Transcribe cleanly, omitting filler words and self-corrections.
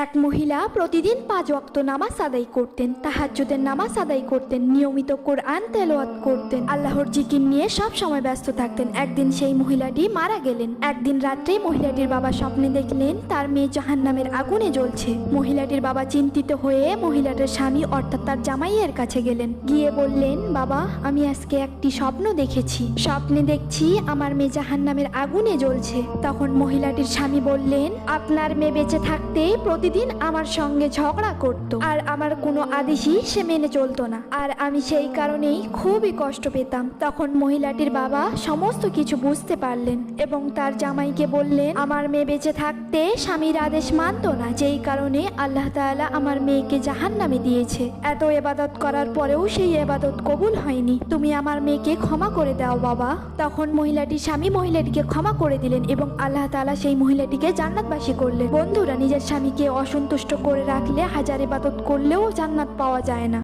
এক মহিলা প্রতিদিন 5 ওয়াক্ত নামাজ আদায় করতেন, তাহাজ্জুদের নামাজ আদায় করতেন, নিয়মিত কোরআন তেলাওয়াত করতেন, আল্লাহর জিকির নিয়ে সব সময় ব্যস্ত থাকতেন। একদিন সেই মহিলাটি মারা গেলেন। একদিন রাত্রে মহিলাটির বাবা স্বপ্নে দেখলেন তার মেয়ে জাহান্নামের আগুনে জ্বলছে। মহিলাটির বাবা চিন্তিত হয়ে মহিলাটির স্বামী অর্থাৎ তার জামাইয়ের কাছে গেলেন। গিয়ে বললেন, বাবা, আমি আজকে একটি স্বপ্ন দেখেছি। স্বপ্নে দেখছি আমার মেয়ে জাহান্নামের আগুনে জ্বলছে। তখন মহিলাটির স্বামী বললেন, আপনার মেয়ে বেঁচে থাকতে প্রতিদিন আমার সঙ্গে ঝগড়া করত, আর আমার কোনো আদেশই সে মেনে চলতো না, আর আমি সেই কারণেই খুবই কষ্ট পেতাম। তখন মহিলাটির বাবা সমস্ত কিছু বুঝতে পারলেন এবং তার জামাইকে বললেন, আমার মেয়ে বেঁচে থাকতে স্বামীর আদেশ মানতো না, যেই কারণে আল্লাহ তাআলা আমার মেয়েকে জাহান্নামে দিয়েছে। এত ইবাদত করার পরেও সেই ইবাদত কবুল হয়নি। তুমি আমার মেয়েকে ক্ষমা করে দাও বাবা। তখন মহিলাটির স্বামী মহিলাটিকে ক্ষমা করে দিলেন এবং আল্লাহ তাআলা সেই মহিলাটিকে জান্নাতবাসী করলেন। বন্ধুরা, নিজের স্বামীকে অসন্তুষ্ট করে রাখলে হাজার ইবাদত করলেও জান্নাত পাওয়া যায় না।